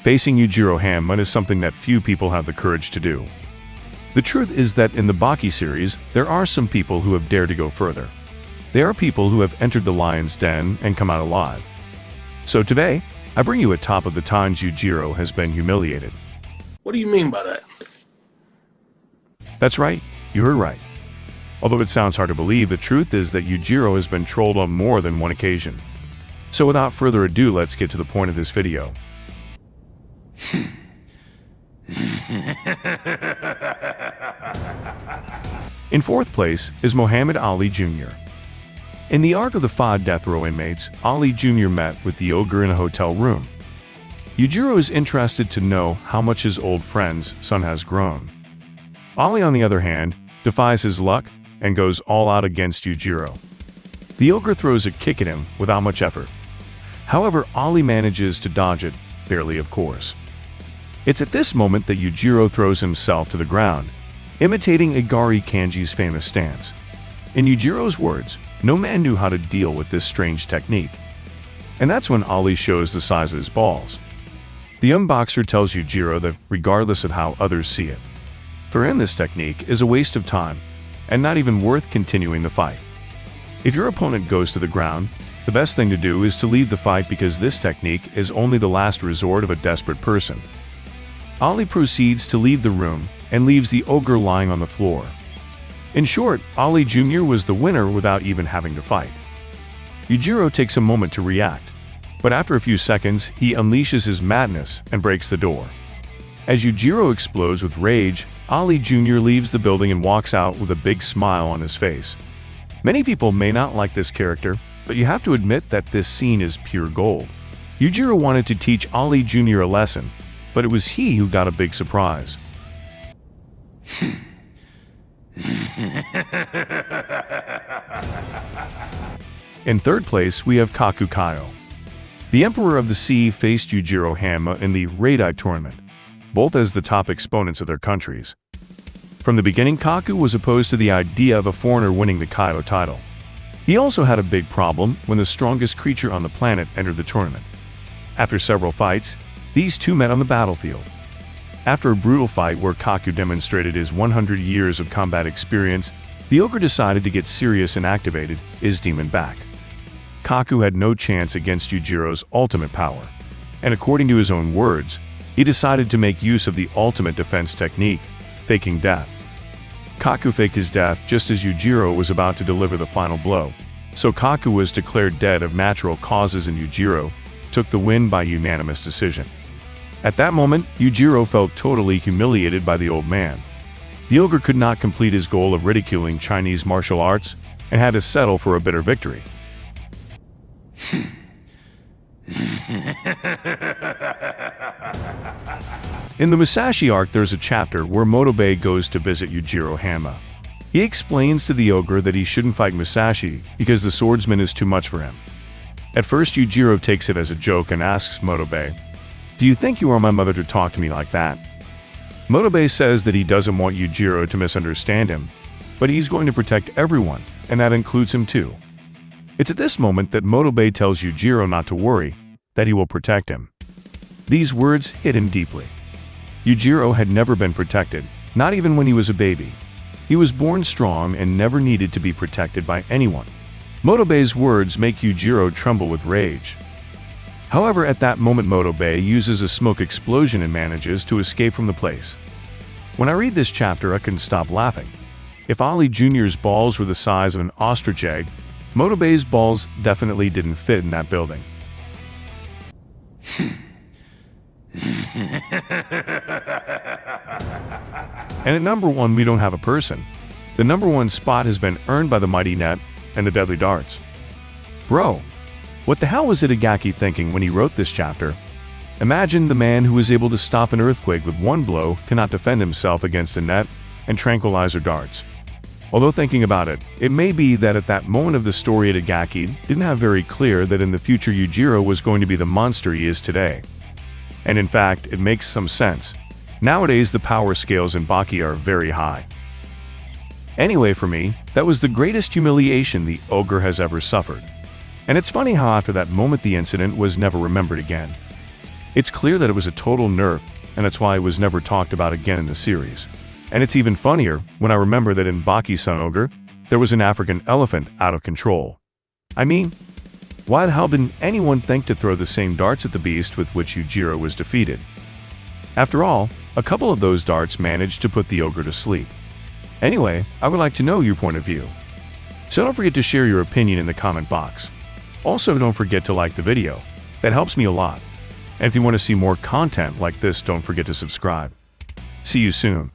Facing Yujiro Hanma is something that few people have the courage to do. The truth is that in the Baki series, there are some people who have dared to go further. They are people who have entered the lion's den and come out alive. So today, I bring you a top of the times Yujiro has been humiliated. What do you mean by that? That's right, you heard right. Although it sounds hard to believe, the truth is that Yujiro has been trolled on more than one occasion. So without further ado, let's get to the point of this video. In fourth place is Muhammad Ali Jr. In the arc of the 5 death row inmates, Ali Jr. met with the ogre in a hotel room. Yujiro is interested to know how much his old friend's son has grown. Ali, on the other hand, defies his luck and goes all out against Yujiro. The ogre throws a kick at him without much effort. However, Ali manages to dodge it, barely of course. It's at this moment that Yujiro throws himself to the ground, imitating Igari Kanji's famous stance. In Yujiro's words, no man knew how to deal with this strange technique. And that's when Ali shows the size of his balls. The young boxer tells Yujiro that regardless of how others see it, for him this technique is a waste of time and not even worth continuing the fight. If your opponent goes to the ground, the best thing to do is to leave the fight because this technique is only the last resort of a desperate person. Ali proceeds to leave the room and leaves the ogre lying on the floor. In short, Ali Jr. was the winner without even having to fight. Yujiro takes a moment to react, but after a few seconds, he unleashes his madness and breaks the door. As Yujiro explodes with rage, Ali Jr. leaves the building and walks out with a big smile on his face. Many people may not like this character, but you have to admit that this scene is pure gold. Yujiro wanted to teach Ali Jr. a lesson, but it was he who got a big surprise. In third place, we have Kaku Kaioh. The Emperor of the Sea faced Yujiro Hanma in the Raidai tournament, both as the top exponents of their countries. From the beginning, Kaku was opposed to the idea of a foreigner winning the Kaioh title. He also had a big problem when the strongest creature on the planet entered the tournament. After several fights, these two met on the battlefield. After a brutal fight where Kaku demonstrated his 100 years of combat experience, the ogre decided to get serious and activated his demon back. Kaku had no chance against Yujiro's ultimate power, and according to his own words, he decided to make use of the ultimate defense technique, faking death. Kaku faked his death just as Yujiro was about to deliver the final blow, so Kaku was declared dead of natural causes and Yujiro took the win by unanimous decision. At that moment, Yujiro felt totally humiliated by the old man. The ogre could not complete his goal of ridiculing Chinese martial arts and had to settle for a bitter victory. In the Musashi arc, there's a chapter where Motobe goes to visit Yujiro Hanma. He explains to the ogre that he shouldn't fight Musashi because the swordsman is too much for him. At first, Yujiro takes it as a joke and asks Motobe, "Do you think you are my mother to talk to me like that?" Motobe says that he doesn't want Yujiro to misunderstand him, but he's going to protect everyone, and that includes him too. It's at this moment that Motobe tells Yujiro not to worry, that he will protect him. These words hit him deeply. Yujiro had never been protected, not even when he was a baby. He was born strong and never needed to be protected by anyone. Motobe's words make Yujiro tremble with rage. However, at that moment Motobe uses a smoke explosion and manages to escape from the place. When I read this chapter, I couldn't stop laughing. If Ali Jr.'s balls were the size of an ostrich egg, Motobe's balls definitely didn't fit in that building. And at number 1, we don't have a person. The number 1 spot has been earned by the mighty net and the deadly darts. Bro, what the hell was Itagaki thinking when he wrote this chapter? Imagine the man who was able to stop an earthquake with one blow cannot defend himself against a net and tranquilizer darts. Although thinking about it, it may be that at that moment of the story Itagaki didn't have very clear that in the future Yujiro was going to be the monster he is today. And in fact, it makes some sense. Nowadays the power scales in Baki are very high. Anyway, for me, that was the greatest humiliation the ogre has ever suffered. And it's funny how after that moment the incident was never remembered again. It's clear that it was a total nerf, and that's why it was never talked about again in the series. And it's even funnier when I remember that in Baki-san Ogre, there was an African elephant out of control. I mean, why the hell didn't anyone think to throw the same darts at the beast with which Yujiro was defeated? After all, a couple of those darts managed to put the ogre to sleep. Anyway, I would like to know your point of view. So don't forget to share your opinion in the comment box. Also, don't forget to like the video. That helps me a lot. And if you want to see more content like this, don't forget to subscribe. See you soon.